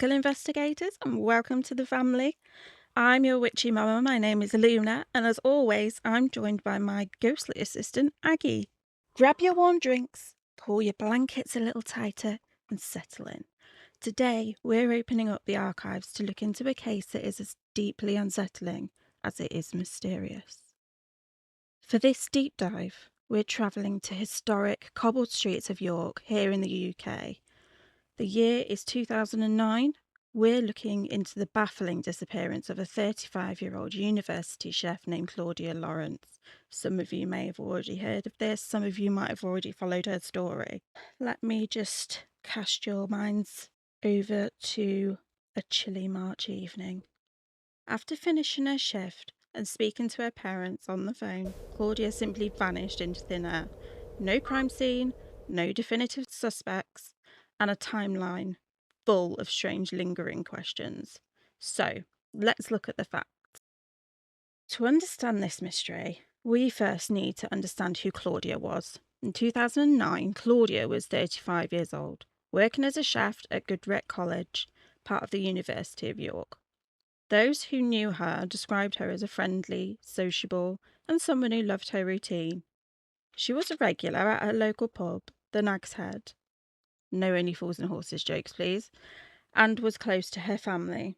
mystical investigators, and welcome to the family. I'm your witchy mama. My name is Luna, and as always, I'm joined by my ghostly assistant, Aggie. Grab your warm drinks, pull your blankets a little tighter, and settle in. Today, we're opening up the archives to look into a case that is as deeply unsettling as it is mysterious. For this deep dive, we're travelling to historic cobbled streets of York here in the UK. The year is 2009. We're looking into the baffling disappearance of a 35-year-old university chef named Claudia Lawrence. Some of you may have already heard of this. Some of you might have already followed her story. Let me just cast your minds over to a chilly March evening. After finishing her shift and speaking to her parents on the phone, Claudia simply vanished into thin air. No crime scene, no definitive suspects, and a timeline full of strange lingering questions. So, let's look at the facts. To understand this mystery, we first need to understand who Claudia was. In 2009, Claudia was 35 years old, working as a chef at Goodrich College, part of the University of York. Those who knew her described her as a friendly, sociable, and someone who loved her routine. She was a regular at her local pub, the Nag's Head. No Only Fools and Horses jokes, please. And was close to her family.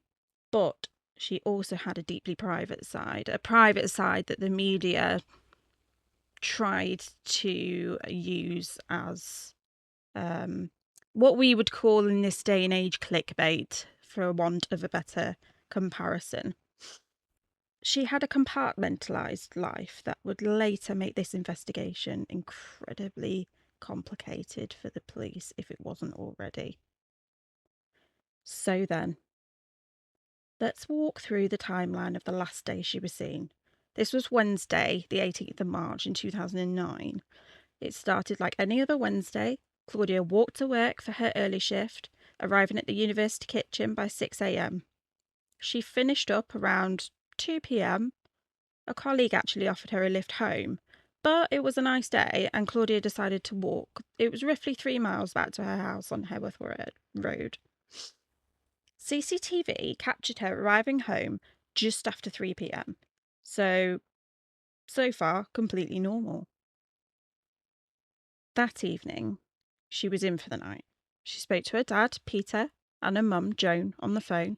But she also had a deeply private side, a private side that the media tried to use as what we would call in this day and age clickbait, for want of a better comparison. She had a compartmentalised life that would later make this investigation incredibly complicated for the police if it wasn't already. So then, let's walk through the timeline of the last day she was seen. This was Wednesday, the 18th of March in 2009. It started like any other Wednesday. Claudia walked to work for her early shift, arriving at the university kitchen by 6 a.m. She finished up around 2 p.m. A colleague actually offered her a lift home, but it was a nice day and Claudia decided to walk. It was roughly 3 miles back to her house on Haworth Road. CCTV captured her arriving home just after 3 p.m. So far, completely normal. That evening, she was in for the night. She spoke to her dad, Peter, and her mum, Joan, on the phone.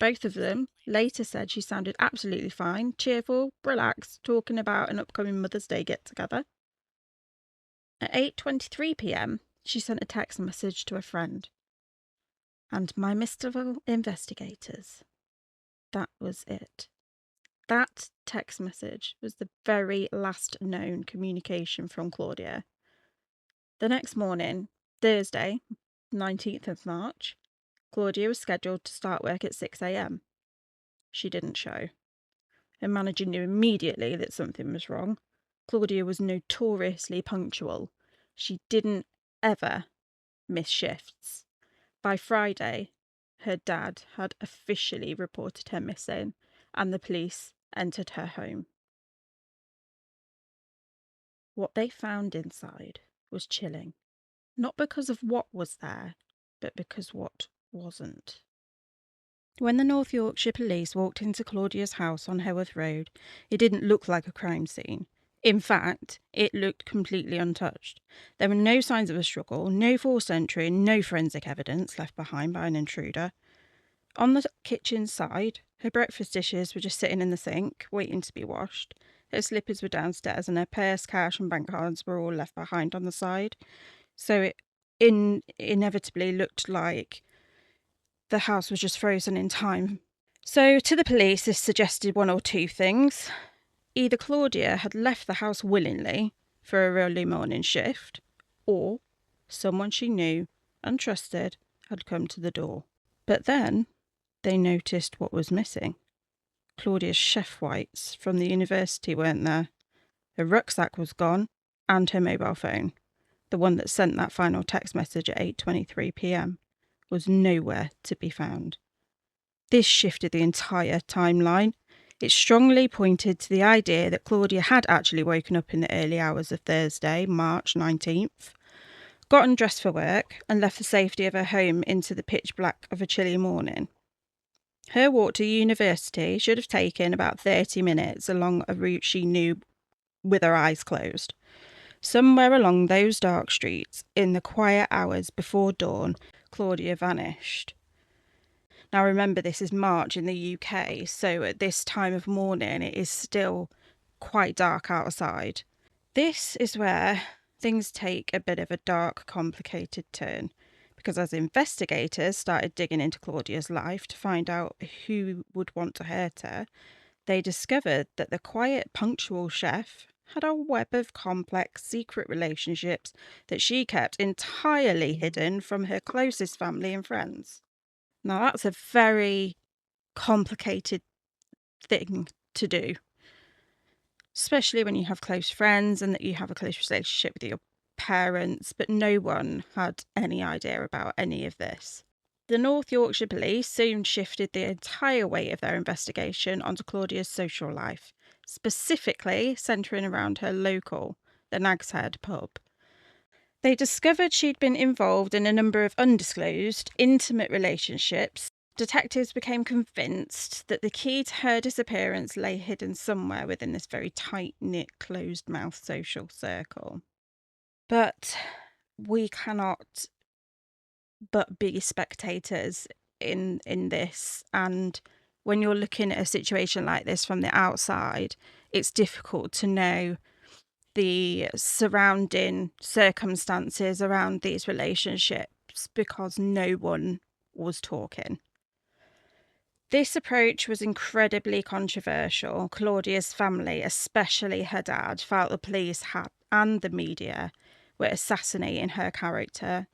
Both of them later said she sounded absolutely fine, cheerful, relaxed, talking about an upcoming Mother's Day get-together. At 8:23 p.m, she sent a text message to a friend. And my mystical investigators, that was it. That text message was the very last known communication from Claudia. The next morning, Thursday, 19th of March, Claudia was scheduled to start work at 6 a.m. She didn't show. Her manager knew immediately that something was wrong. Claudia was notoriously punctual. She didn't ever miss shifts. By Friday, her dad had officially reported her missing, and the police entered her home. What they found inside was chilling. Not because of what was there, but because what wasn't. When the North Yorkshire Police walked into Claudia's house on Haworth Road, it didn't look like a crime scene. In fact, it looked completely untouched. There were no signs of a struggle, no forced entry, and no forensic evidence left behind by an intruder. On the kitchen side, her breakfast dishes were just sitting in the sink, waiting to be washed. Her slippers were downstairs, and her purse, cash, and bank cards were all left behind on the side. So it inevitably looked like the house was just frozen in time. So to the police, this suggested one or two things. Either Claudia had left the house willingly for a early morning shift, or someone she knew and trusted had come to the door. But then they noticed what was missing. Claudia's chef whites from the university weren't there. Her rucksack was gone, and her mobile phone, the one that sent that final text message at 8:23 p.m, was nowhere to be found. This shifted the entire timeline. It strongly pointed to the idea that Claudia had actually woken up in the early hours of Thursday, March 19th, got undressed for work and left the safety of her home into the pitch black of a chilly morning. Her walk to university should have taken about 30 minutes along a route she knew with her eyes closed. Somewhere along those dark streets, in the quiet hours before dawn, Claudia vanished. Now remember, this is March in the UK, so at this time of morning it is still quite dark outside. This is where things take a bit of a dark, complicated turn, because as investigators started digging into Claudia's life to find out who would want to hurt her, they discovered that the quiet, punctual chef had a web of complex, secret relationships that she kept entirely hidden from her closest family and friends. Now, that's a very complicated thing to do, especially when you have close friends and that you have a close relationship with your parents, but no one had any idea about any of this. The North Yorkshire Police soon shifted the entire weight of their investigation onto Claudia's social life, specifically centering around her local, the Nag's Head pub. They discovered she'd been involved in a number of undisclosed, intimate relationships. Detectives became convinced that the key to her disappearance lay hidden somewhere within this very tight-knit, closed-mouth social circle. But we cannot but be spectators in this, and when you're looking at a situation like this from the outside, it's difficult to know the surrounding circumstances around these relationships because no one was talking. This approach was incredibly controversial. Claudia's family, especially her dad, felt the police and the media were assassinating her character.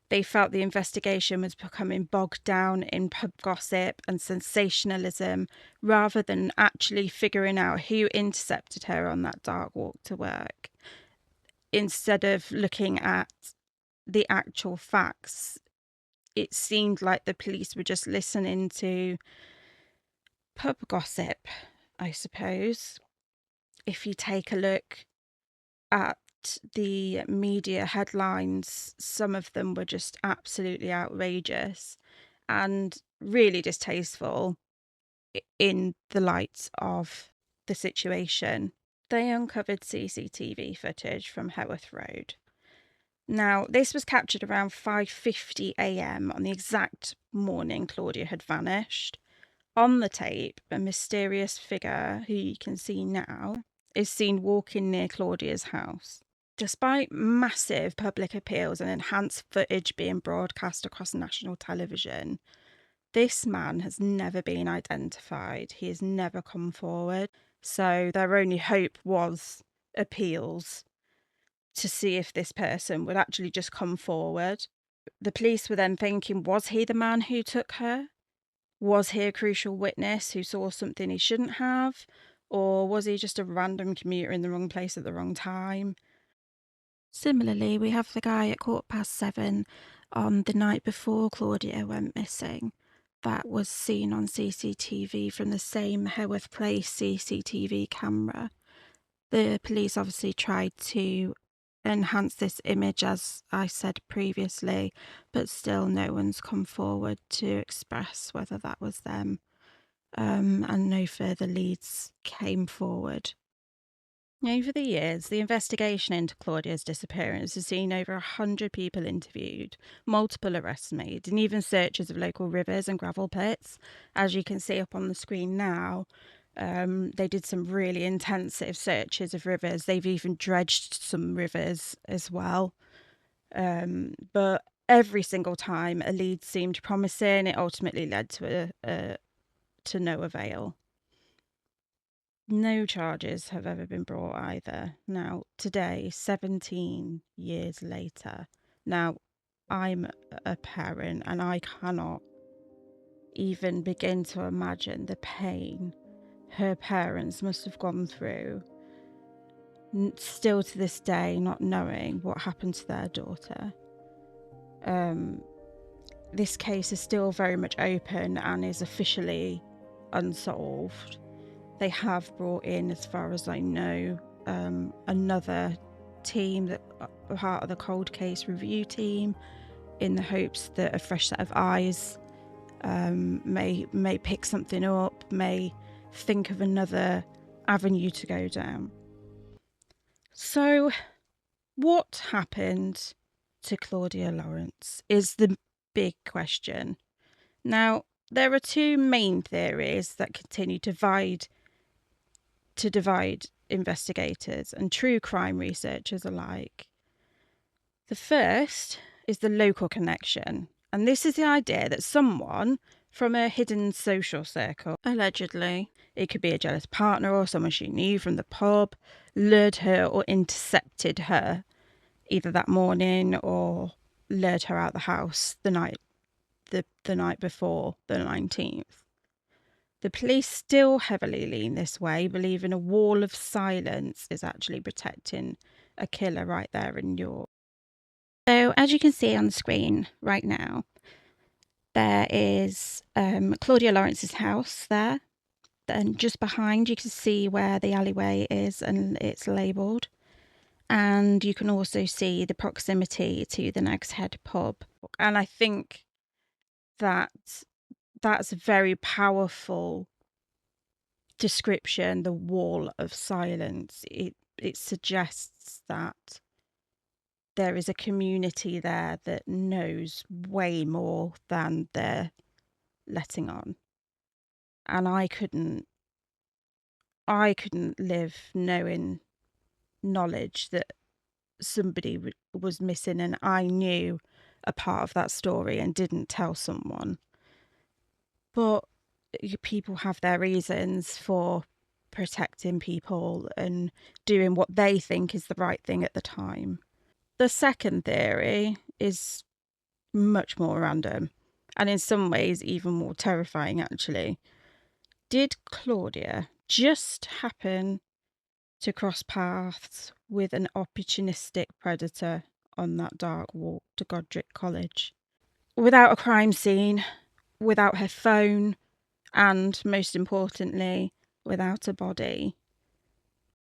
They felt the investigation was becoming bogged down in pub gossip and sensationalism rather than actually figuring out who intercepted her on that dark walk to work. Instead of looking at the actual facts, it seemed like the police were just listening to pub gossip, I suppose. If you take a look at the media headlines, some of them were just absolutely outrageous and really distasteful in the light of the situation. They uncovered CCTV footage from Haworth Road. Now, this was captured around 5:50 a.m. on the exact morning Claudia had vanished. On the tape, a mysterious figure, who you can see now, is seen walking near Claudia's house. Despite massive public appeals and enhanced footage being broadcast across national television, this man has never been identified. He has never come forward. So their only hope was appeals to see if this person would actually just come forward. The police were then thinking, was he the man who took her? Was he a crucial witness who saw something he shouldn't have? Or was he just a random commuter in the wrong place at the wrong time? Similarly, we have the guy at 7:15 on the night before Claudia went missing. That was seen on CCTV from the same Haworth Place CCTV camera. The police obviously tried to enhance this image, as I said previously, but still no one's come forward to express whether that was them, and no further leads came forward. Over the years, the investigation into Claudia's disappearance has seen over 100 people interviewed, multiple arrests made, and even searches of local rivers and gravel pits. As you can see up on the screen now, they did some really intensive searches of rivers. They've even dredged some rivers as well. But every single time a lead seemed promising, it ultimately led to no avail. No charges have ever been brought either. Now, today, 17 years later, now I'm a parent and I cannot even begin to imagine the pain her parents must have gone through, still to this day, not knowing what happened to their daughter. This case is still very much open and is officially unsolved. They have brought in, as far as I know, another team that are part of the cold case review team, in the hopes that a fresh set of eyes may pick something up, may think of another avenue to go down. So, what happened to Claudia Lawrence is the big question. Now, there are two main theories that continue to divide investigators and true crime researchers alike. The first is the local connection, and this is the idea that someone from a hidden social circle, allegedly, it could be a jealous partner or someone she knew from the pub, lured her or intercepted her either that morning or lured her out the house the night before the 19th. The police still heavily lean this way, believing a wall of silence is actually protecting a killer right there in York. So, as you can see on the screen right now, there is Claudia Lawrence's house there. And just behind, you can see where the alleyway is and it's labelled. And you can also see the proximity to the Nag's Head pub. And I think that's a very powerful description, the wall of silence. It suggests that there is a community there that knows way more than they're letting on. And I couldn't live knowing knowledge that somebody was missing and I knew a part of that story and didn't tell someone. But people have their reasons for protecting people and doing what they think is the right thing at the time. The second theory is much more random and in some ways even more terrifying, actually. Did Claudia just happen to cross paths with an opportunistic predator on that dark walk to Godric College? Without a crime scene, without her phone, and most importantly, without a body.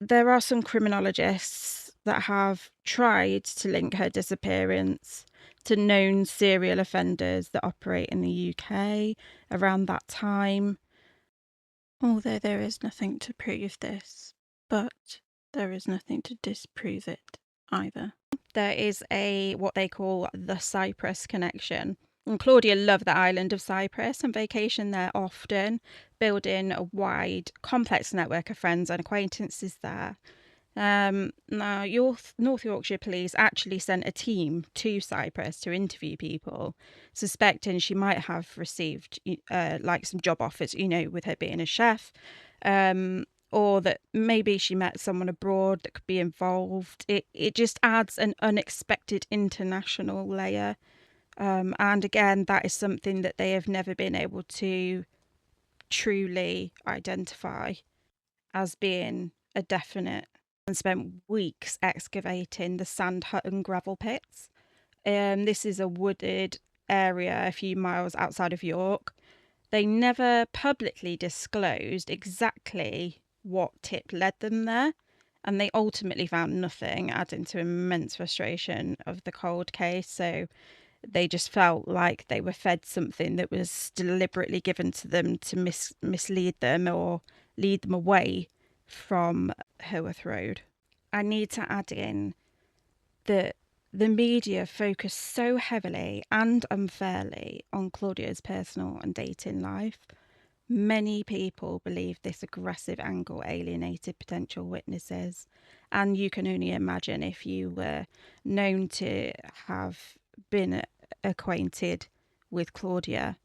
There are some criminologists that have tried to link her disappearance to known serial offenders that operate in the UK around that time. Although there is nothing to prove this, but there is nothing to disprove it either. There is what they call the Cyprus connection. And Claudia loved the island of Cyprus and vacationed there often, building a wide, complex network of friends and acquaintances there. Now, North Yorkshire Police actually sent a team to Cyprus to interview people, suspecting she might have received like some job offers, with her being a chef, or that maybe she met someone abroad that could be involved. It just adds an unexpected international layer. And again, that is something that they have never been able to truly identify as being a definite, and spent weeks excavating the sand hut and gravel pits. This is a wooded area a few miles outside of York. They never publicly disclosed exactly what tip led them there, and they ultimately found nothing, adding to immense frustration of the cold case. So they just felt like they were fed something that was deliberately given to them to mislead them or lead them away from Haworth Road. I need to add in that the media focused so heavily and unfairly on Claudia's personal and dating life. Many people believe this aggressive angle alienated potential witnesses, and you can only imagine if you were known to have been acquainted with Claudia,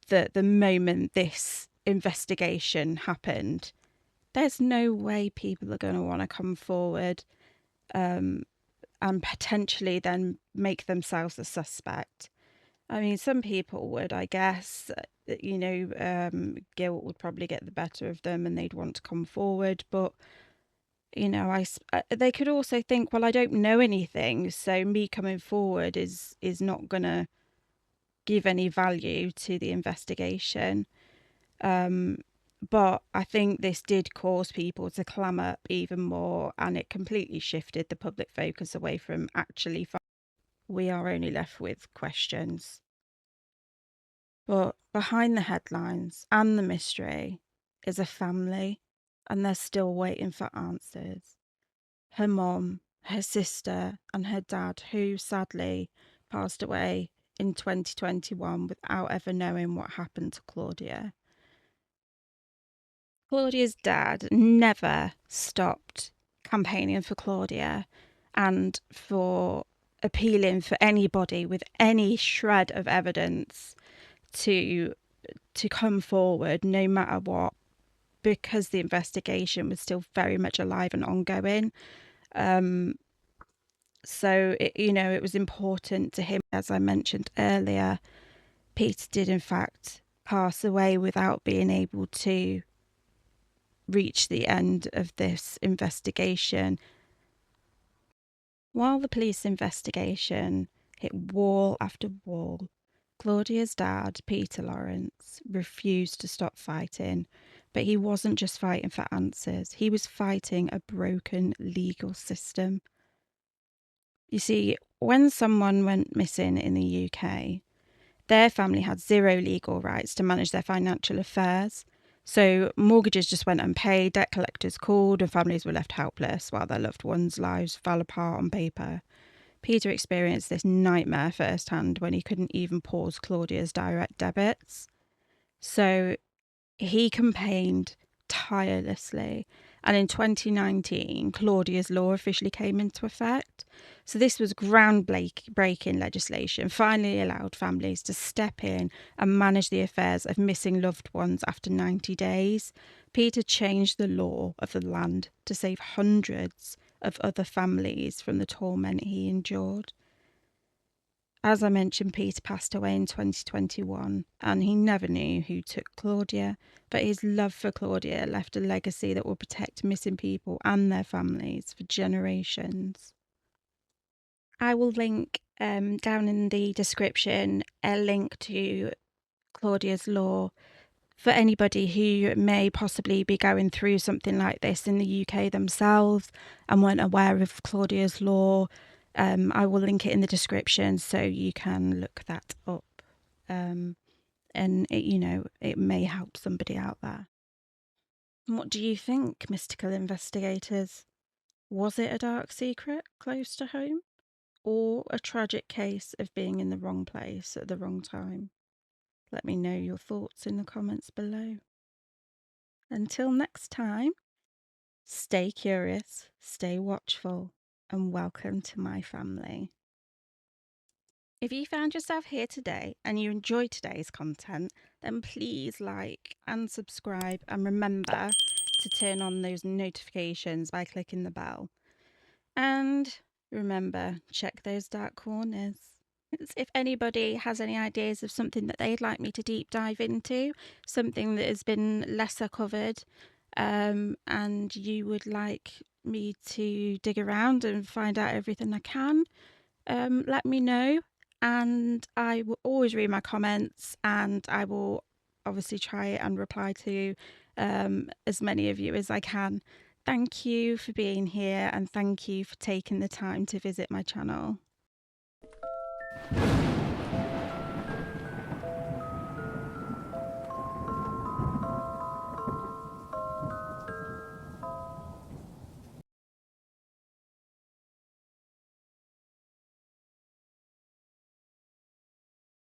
that the moment this investigation happened, there's no way people are going to want to come forward and potentially then make themselves a suspect. I mean, some people would, I guess, guilt would probably get the better of them and they'd want to come forward. But, they could also think, well, I don't know anything, so me coming forward is not going to give any value to the investigation. But I think this did cause people to clam up even more, and it completely shifted the public focus away from actually. We are only left with questions. But behind the headlines and the mystery is a family, and they're still waiting for answers. Her mom, her sister, and her dad, who sadly passed away in 2021 without ever knowing what happened to Claudia. Claudia's dad never stopped campaigning for Claudia and for appealing for anybody with any shred of evidence to come forward no matter what, because the investigation was still very much alive and ongoing. So it was important to him. As I mentioned earlier, Peter did in fact pass away without being able to reach the end of this investigation. While the police investigation hit wall after wall, Claudia's dad, Peter Lawrence, refused to stop fighting. But he wasn't just fighting for answers, he was fighting a broken legal system. You see, when someone went missing in the UK, their family had zero legal rights to manage their financial affairs. So mortgages just went unpaid, debt collectors called, and families were left helpless while their loved ones' lives fell apart on paper. Peter experienced this nightmare firsthand when he couldn't even pause Claudia's direct debits. So he campaigned tirelessly, and in 2019, Claudia's law officially came into effect. So this was groundbreaking legislation, finally allowed families to step in and manage the affairs of missing loved ones after 90 days. Peter changed the law of the land to save hundreds of other families from the torment he endured. As I mentioned, Peter passed away in 2021, and he never knew who took Claudia, but his love for Claudia left a legacy that will protect missing people and their families for generations. I will link down in the description a link to Claudia's law for anybody who may possibly be going through something like this in the UK themselves and weren't aware of Claudia's law. I will link it in the description so you can look that up. And it may help somebody out there. What do you think, mystical investigators? Was it a dark secret close to home, or a tragic case of being in the wrong place at the wrong time? Let me know your thoughts in the comments below. Until next time, stay curious, stay watchful, and welcome to my family. If you found yourself here today and you enjoyed today's content, then please like and subscribe, and remember to turn on those notifications by clicking the bell. And remember, check those dark corners. If anybody has any ideas of something that they'd like me to deep dive into, something that has been lesser covered, and you would like me to dig around and find out everything I can, let me know. And I will always read my comments, and I will obviously try and reply to as many of you as I can. Thank you for being here, and thank you for taking the time to visit my channel.